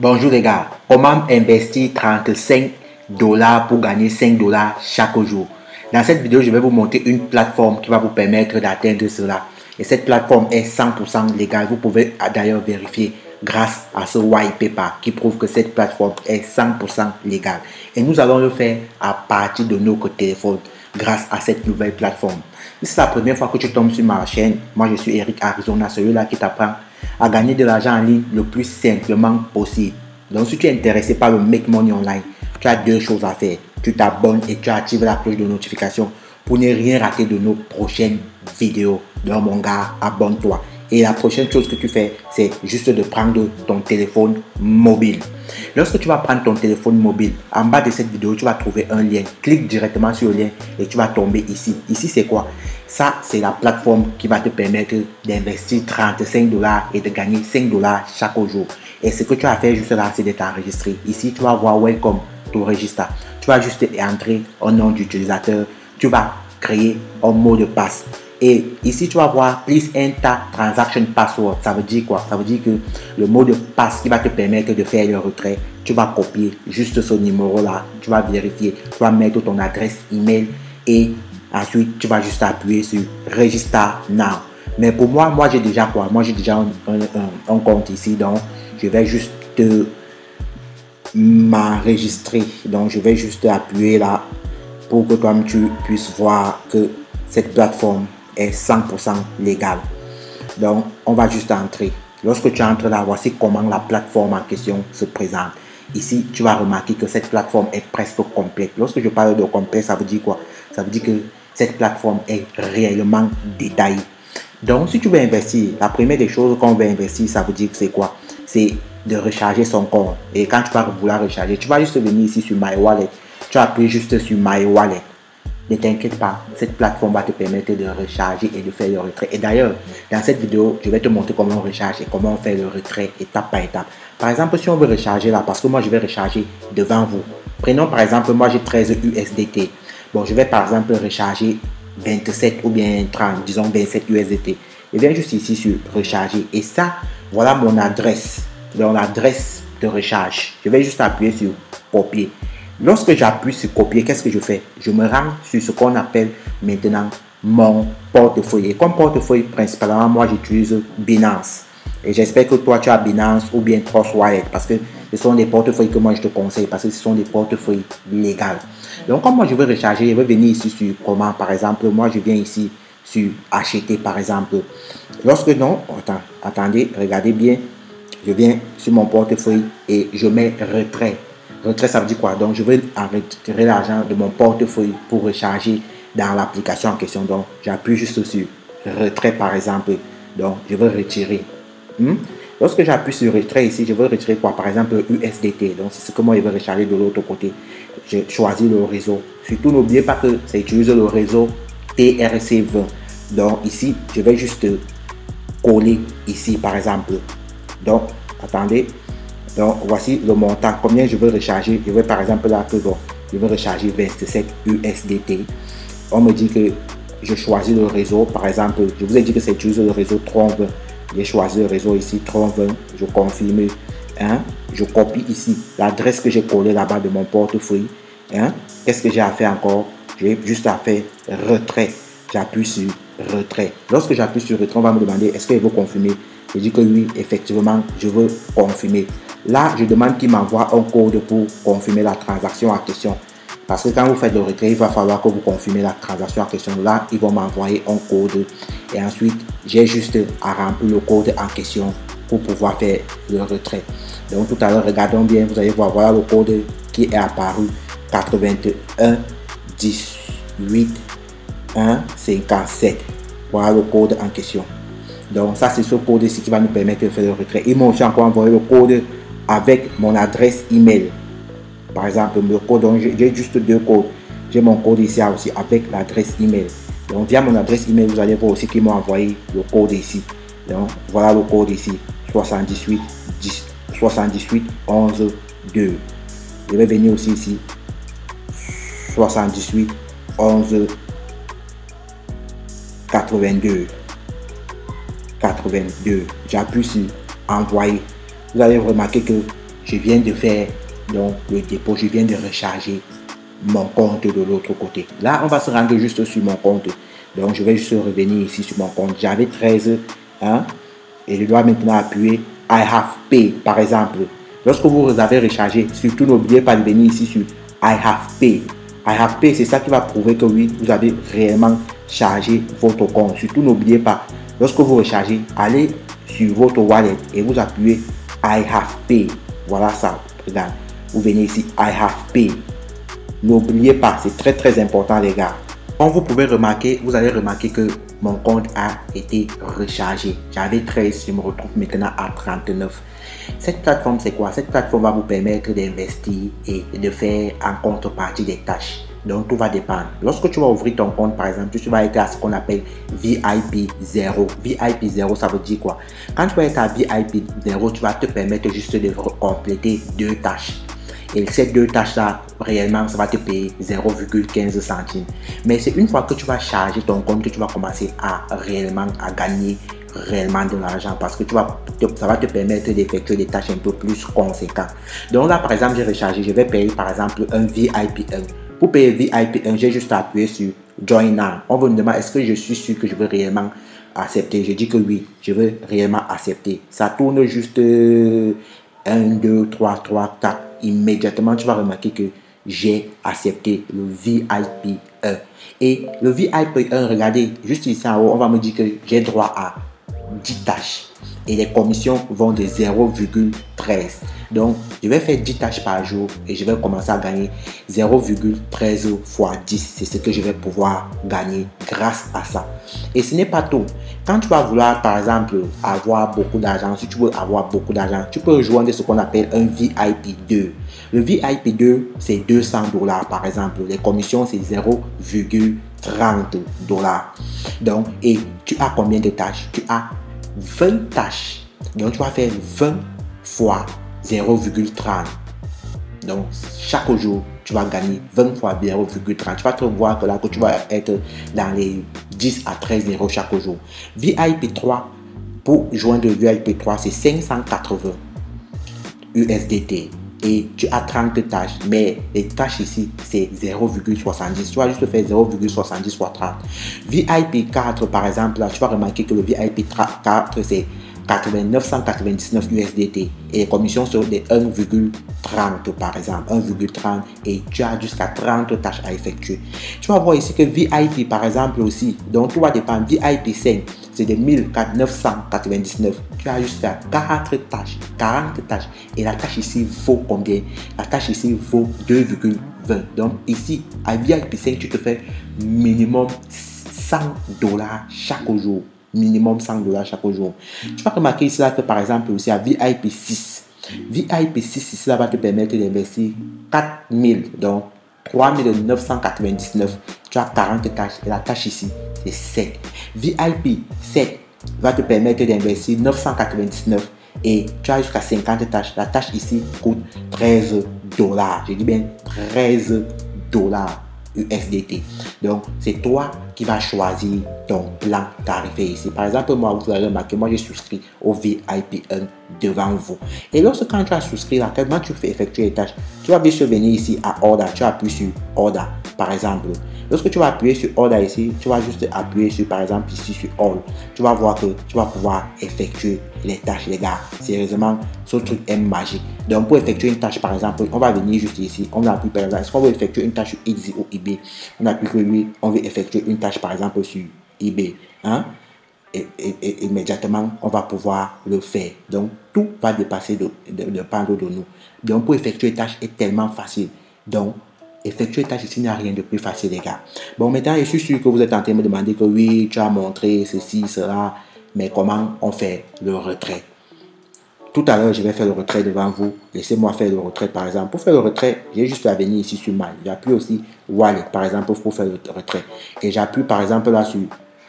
Bonjour les gars, comment investir 35 dollars pour gagner 5 dollars chaque jour? Dans cette vidéo, je vais vous montrer une plateforme qui va vous permettre d'atteindre cela. Et cette plateforme est 100% légale. Vous pouvez d'ailleurs vérifier grâce à ce white paper qui prouve que cette plateforme est 100% légale. Et nous allons le faire à partir de nos téléphones grâce à cette nouvelle plateforme. Si c'est la première fois que tu tombes sur ma chaîne, moi je suis Eric Arizona, celui-là qui t'apprend à gagner de l'argent en ligne le plus simplement possible. Donc si tu es intéressé par le Make Money Online, tu as deux choses à faire. Tu t'abonnes et tu actives la cloche de notification pour ne rien rater de nos prochaines vidéos. Donc mon gars, abonne-toi. Et la prochaine chose que tu fais, c'est juste de prendre ton téléphone mobile. Lorsque tu vas prendre ton téléphone mobile, en bas de cette vidéo, tu vas trouver un lien. Clique directement sur le lien et tu vas tomber ici. Ici, c'est quoi? Ça, c'est la plateforme qui va te permettre d'investir 35 dollars et de gagner 5 dollars chaque jour. Et ce que tu as fait juste là, c'est de t'enregistrer. Ici, tu vas voir Welcome to Register. Tu vas juste entrer un nom d'utilisateur. Tu vas créer un mot de passe. Et ici, tu vas voir Please Enter Transaction Password. Ça veut dire quoi? Ça veut dire que le mot de passe qui va te permettre de faire le retrait, tu vas copier juste ce numéro-là. Tu vas vérifier. Tu vas mettre ton adresse email et ensuite, tu vas juste appuyer sur Register Now. Mais pour moi j'ai déjà quoi? Moi, j'ai déjà un compte ici. Donc, je vais juste m'enregistrer. Donc, je vais juste appuyer là pour que comme tu puisses voir que cette plateforme est 100% légale. Donc, on va juste entrer. Lorsque tu entres là, voici comment la plateforme en question se présente. Ici, tu vas remarquer que cette plateforme est presque complète. Lorsque je parle de complet, ça veut dire quoi? Ça veut dire que cette plateforme est réellement détaillée. Donc, si tu veux investir, la première des choses qu'on veut investir, ça veut dire que c'est quoi? C'est de recharger son compte. Et quand tu vas vouloir recharger, tu vas juste venir ici sur My Wallet. Tu appuies juste sur My Wallet. Ne t'inquiète pas, cette plateforme va te permettre de recharger et de faire le retrait. Et d'ailleurs, dans cette vidéo, je vais te montrer comment on recharge et comment on fait le retrait étape par étape. Par exemple, si on veut recharger là, parce que moi je vais recharger devant vous. Prenons par exemple, moi j'ai 13 USDT. Bon, je vais par exemple recharger 27 ou bien 30, disons 27 USDT. Je viens juste ici sur recharger. Et ça, voilà mon adresse. Donc l'adresse de recharge. Je vais juste appuyer sur copier. Lorsque j'appuie sur copier, qu'est-ce que je fais? Je me rends sur ce qu'on appelle maintenant mon portefeuille. Et comme portefeuille, principalement, moi j'utilise Binance. Et j'espère que toi tu as Binance ou bien Trust Wallet parce que ce sont des portefeuilles que moi je te conseille parce que ce sont des portefeuilles légaux. Donc comme moi je veux recharger, je vais venir ici sur comment par exemple, moi je viens ici sur acheter par exemple. Lorsque non, attendez, regardez bien, je viens sur mon portefeuille et je mets retrait. Retrait, ça veut dire quoi? Donc, je vais retirer l'argent de mon portefeuille pour recharger dans l'application en question. Donc, j'appuie juste sur retrait, par exemple. Donc, je vais retirer. Lorsque j'appuie sur retrait ici, je veux retirer quoi? Par exemple, USDT. Donc, c'est ce que moi, je vais recharger de l'autre côté. J'ai choisi le réseau. Surtout, n'oubliez pas que ça utilise le réseau TRC20. Donc, ici, je vais juste coller ici, par exemple. Donc, attendez. Donc, voici le montant. Combien je veux recharger? Je vais par exemple là que bon, je veux recharger 27 USDT. On me dit que je choisis le réseau. Par exemple, je vous ai dit que c'est utilisé le réseau Tron20. J'ai choisi le réseau ici Tron20. Je confirme. Je copie ici l'adresse que j'ai collée là-bas de mon portefeuille. Qu'est-ce que j'ai à faire encore? J'ai juste à faire retrait. J'appuie sur retrait. Lorsque j'appuie sur retrait, on va me demander est-ce qu'il veut confirmer? Je dis que oui, effectivement, je veux confirmer. Là, je demande qu'il m'envoie un code pour confirmer la transaction en question. Parce que quand vous faites le retrait, il va falloir que vous confirmez la transaction en question. Là, ils vont m'envoyer un code. Et ensuite, j'ai juste à remplir le code en question pour pouvoir faire le retrait. Donc, tout à l'heure, regardons bien. Vous allez voir, voilà le code qui est apparu. 81 18 1 57. Voilà le code en question. Donc, ça, c'est ce code ici qui va nous permettre de faire le retrait. Ils m'ont aussi encore envoyé le code avec mon adresse email. Par exemple, le code, donc j'ai juste deux codes. J'ai mon code ici aussi avec l'adresse email. Donc, via mon adresse email, vous allez voir aussi qu'ils m'ont envoyé le code ici. Donc, voilà le code ici 78 11 2. Je vais venir aussi ici 78 11 82. J'appuie sur envoyer. Vous allez remarquer que je viens de faire donc le dépôt, je viens de recharger mon compte de l'autre côté. Là, on va se rendre juste sur mon compte. Donc, je vais juste revenir ici sur mon compte. J'avais 13, hein, et je dois maintenant appuyer I have pay, par exemple. Lorsque vous avez rechargé, surtout n'oubliez pas de venir ici sur I have pay. I have pay, c'est ça qui va prouver que oui, vous avez réellement chargé votre compte. Surtout n'oubliez pas, lorsque vous rechargez, allez sur votre wallet et vous appuyez I have pay. Voilà ça. Regarde, vous venez ici I have pay. N'oubliez pas, c'est très très important les gars. Comme vous pouvez remarquer, vous allez remarquer que mon compte a été rechargé. J'avais 13, je me retrouve maintenant à 39. Cette plateforme, c'est quoi? Cette plateforme va vous permettre d'investir et de faire en contrepartie des tâches. Donc, tout va dépendre. Lorsque tu vas ouvrir ton compte, par exemple, tu vas être à ce qu'on appelle VIP 0. VIP 0, ça veut dire quoi? Quand tu vas être à VIP 0, tu vas te permettre juste de compléter 2 tâches. Et ces 2 tâches-là, réellement, ça va te payer 0,15 centimes. Mais c'est une fois que tu vas charger ton compte que tu vas commencer à réellement gagner réellement de l'argent parce que ça va te permettre d'effectuer des tâches un peu plus conséquentes. Donc là, par exemple, j'ai rechargé, je vais payer par exemple un VIP 1. Pour payer VIP 1, j'ai juste à appuyer sur Join Now. On me demande est-ce que je suis sûr que je veux réellement accepter. Je dis que oui, je veux réellement accepter. Ça tourne juste 1, 2, 3, 4. Immédiatement, tu vas remarquer que j'ai accepté le VIP 1. Et le VIP 1, regardez, juste ici en haut, on va me dire que j'ai droit à 10 tâches. Et les commissions vont de 0,13. Donc, je vais faire 10 tâches par jour et je vais commencer à gagner 0,13 fois 10. C'est ce que je vais pouvoir gagner grâce à ça. Et ce n'est pas tout. Quand tu vas vouloir, par exemple, avoir beaucoup d'argent, si tu veux avoir beaucoup d'argent, tu peux rejoindre ce qu'on appelle un VIP 2. Le VIP 2, c'est 200 $, par exemple. Les commissions, c'est 0,30 $. Donc, et tu as combien de tâches? Tu as 20 tâches. Donc, tu vas faire 20 fois 0,30. Donc, chaque jour, tu vas gagner 20 fois 0,30. Tu vas te voir que là, que tu vas être dans les 10 à 13 € chaque jour. VIP 3, pour joindre le VIP 3, c'est 580 USDT. Et tu as 30 tâches, mais les tâches ici, c'est 0,70. Tu vas juste faire 0,70 fois 30. VIP 4, par exemple, là, tu vas remarquer que le VIP 4, c'est 999 USDT. Et les commissions sont de 1,30 par exemple. 1,30 et tu as jusqu'à 30 tâches à effectuer. Tu vas voir ici que VIP, par exemple, aussi. Donc, tout va dépendre. VIP 5, c'est de 1999. Tu as jusqu'à 40 tâches. Et la tâche ici vaut combien? La tâche ici vaut 2,20. Donc ici, à VIP 5, tu te fais minimum 100 $ chaque jour. Minimum 100 $ chaque jour. Tu vas remarquer ici là que par exemple aussi à VIP 6. VIP 6 ici là va te permettre d'investir 4000. Donc 3999. Tu as 40 tâches. Et la tâche ici, c'est 7. VIP 7 va te permettre d'investir 999 et tu as jusqu'à 50 tâches. La tâche ici coûte 13 $. Je dis bien 13 $ USDT. Donc, c'est toi qui vas choisir ton plan tarifé ici. Par exemple, moi, vous allez remarquer, moi, j'ai souscrit au VIP 1 devant vous. Et lorsque quand tu as souscrit là, comment tu fais effectuer les tâches? Tu vas bien venir ici à Order. Tu appuies sur Order, par exemple. Lorsque tu vas appuyer sur Order ici, tu vas juste appuyer sur, par exemple, ici sur All. Tu vas voir que tu vas pouvoir effectuer les tâches, les gars. Sérieusement, ce truc est magique. Donc, pour effectuer une tâche, par exemple, on va venir juste ici. On appuie, par exemple, est-ce qu'on veut effectuer une tâche sur Etsy ou eBay? On appuie que lui, on veut effectuer une tâche, par exemple, sur eBay. Hein? Et immédiatement, on va pouvoir le faire. Donc, tout va dépasser dépendre de nous. Donc, pour effectuer une tâche est tellement facile. Donc, effectuer une tâche ici n'a rien de plus facile, les gars. Bon, maintenant, je suis sûr que vous êtes en train de me demander que oui, tu as montré ceci, cela, mais comment on fait le retrait? Tout à l'heure, je vais faire le retrait devant vous. Laissez-moi faire le retrait, par exemple. Pour faire le retrait, j'ai juste à venir ici sur Mail. J'appuie aussi Wallet, par exemple, pour faire le retrait. Et j'appuie, par exemple, là sur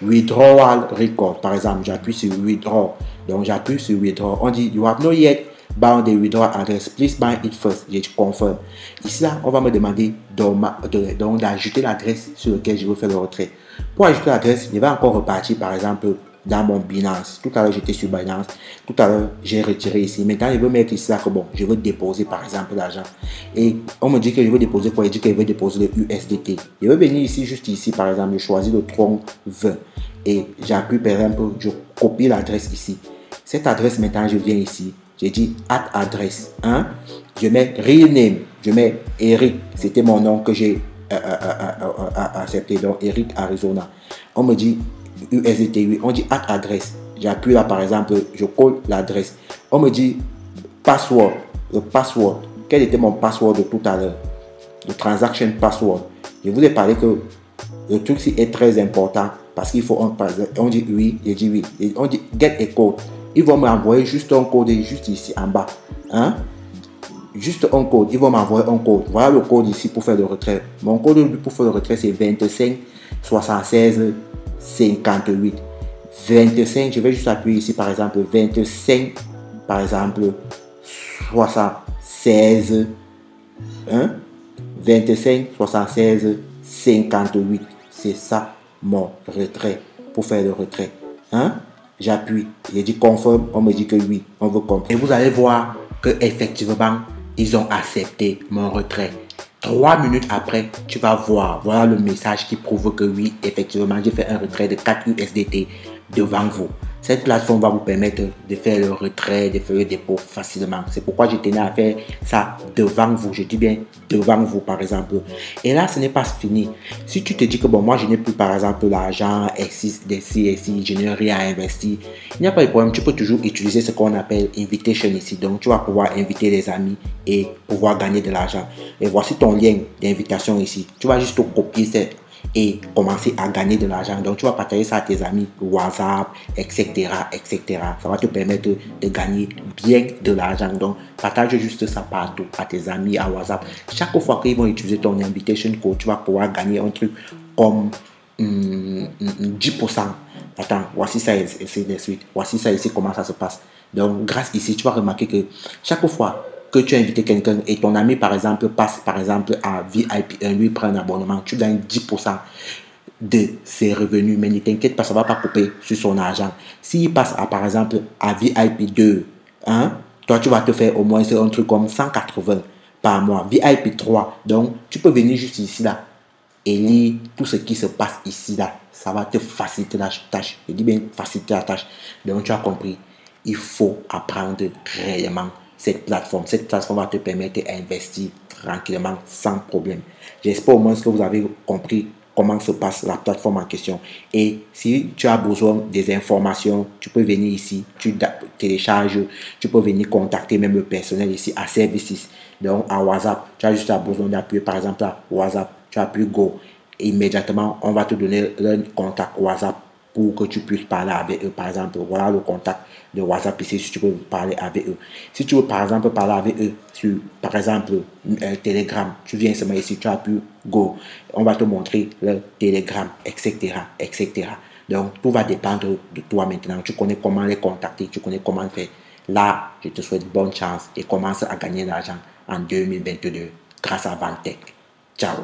Withdrawal Record. Par exemple, j'appuie sur Withdraw. Donc, j'appuie sur Withdraw. On dit, you have not yet bound the withdrawal address. Please bind it first. Je confirme. Ici, là, on va me demander d'ajouter l'adresse sur laquelle je veux faire le retrait. Pour ajouter l'adresse, je vais encore repartir, par exemple, dans mon Binance. Tout à l'heure, j'étais sur Binance. Tout à l'heure, j'ai retiré ici. Maintenant, je veux mettre ici là que bon, je veux déposer par exemple l'argent. Et on me dit que je veux déposer quoi? Je dis que je veux déposer le USDT. Je veux venir ici, juste ici, par exemple, je choisis le Tron 20. Et j'appuie, par exemple, je copie l'adresse ici. Cette adresse, maintenant, je viens ici. J'ai dit add adresse. Hein? Je mets real name. Je mets Eric. C'était mon nom que j'ai accepté. Donc, Eric Arizona. On me dit USDT 8. On dit add adresse. J'appuie là, par exemple, je colle l'adresse. On me dit password. Le password. Quel était mon password de tout à l'heure? Le transaction password. Je vous ai parlé que le truc ci est très important parce qu'il faut, on dit oui, j'ai dit oui. Et on dit get a code. Ils vont m'envoyer juste un code juste ici en bas. Hein? Juste un code. Ils vont m'envoyer un code. Voilà le code ici pour faire le retrait. Mon code pour faire le retrait, c'est 25 76 58. 25, je vais juste appuyer ici par exemple 25, par exemple 76, hein? 25 76 58. C'est ça mon retrait pour faire le retrait. Hein? J'appuie, j'ai dit confirme, on me dit que oui, on veut confirmer. Et vous allez voir que effectivement, ils ont accepté mon retrait. 3 minutes après, tu vas voir, voilà le message qui prouve que oui, effectivement, j'ai fait un retrait de 4 USDT devant vous. Cette plateforme va vous permettre de faire le retrait, de faire le dépôt facilement. C'est pourquoi je tenais à faire ça devant vous. Je dis bien devant vous, par exemple. Et là, ce n'est pas fini. Si tu te dis que bon, moi, je n'ai plus, par exemple, l'argent, je n'ai rien à investir, il n'y a pas de problème. Tu peux toujours utiliser ce qu'on appelle invitation ici. Donc, tu vas pouvoir inviter les amis et pouvoir gagner de l'argent. Et voici ton lien d'invitation ici. Tu vas juste copier cette et commencer à gagner de l'argent. Donc, tu vas partager ça à tes amis, WhatsApp, etc., etc. Ça va te permettre de gagner bien de l'argent. Donc, partage juste ça partout à tes amis, à WhatsApp. Chaque fois qu'ils vont utiliser ton invitation code, tu vas pouvoir gagner un truc comme 10%. Attends, voici ça ici de suite. Voici ça ici, comment ça se passe. Donc, grâce ici, tu vas remarquer que chaque fois que tu as invité quelqu'un et ton ami, par exemple, passe par exemple à VIP1, lui prend un abonnement, tu gagnes 10% de ses revenus. Mais ne t'inquiète pas, ça ne va pas couper sur son argent. S'il passe à, par exemple, à VIP2, hein, toi, tu vas te faire au moins un truc comme 180 par mois. VIP3, donc, tu peux venir juste ici, là, et lire tout ce qui se passe ici, là. Ça va te faciliter la tâche. Je dis bien faciliter la tâche. Donc, tu as compris, il faut apprendre réellement cette plateforme. Cette plateforme va te permettre d'investir tranquillement, sans problème. J'espère au moins que vous avez compris comment se passe la plateforme en question. Et si tu as besoin des informations, tu peux venir ici, tu télécharges, tu peux venir contacter même le personnel ici à Services. Donc, à WhatsApp, tu as juste besoin d'appuyer par exemple à WhatsApp, tu appuies Go. Et immédiatement, on va te donner leur contact WhatsApp pour que tu puisses parler avec eux. Par exemple, voilà le contact de WhatsApp ici si tu veux parler avec eux. Si tu veux par exemple parler avec eux sur, par exemple, Telegram, tu viens seulement ici, tu appuies Go. On va te montrer le Telegram, etc., etc. Donc, tout va dépendre de toi maintenant. Tu connais comment les contacter, tu connais comment faire. Là, je te souhaite bonne chance et commence à gagner de l'argent en 2022 grâce à Vantech. Ciao.